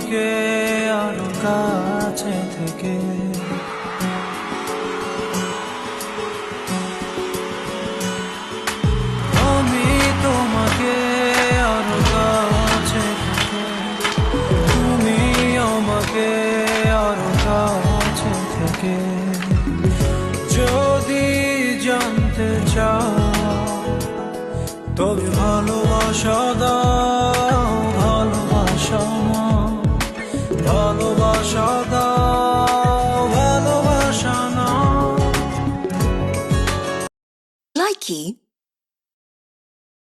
আমাকে আরো কাছে থেকে আমি তোমাকে আরো কাছে থেকে তুমি আমাকে আরো কাছে থেকে যদি জানতে চাও তবে ভালোবাসা দাও ভালোবাসা ভালোবাসা দাও ভালোবাসা না Likey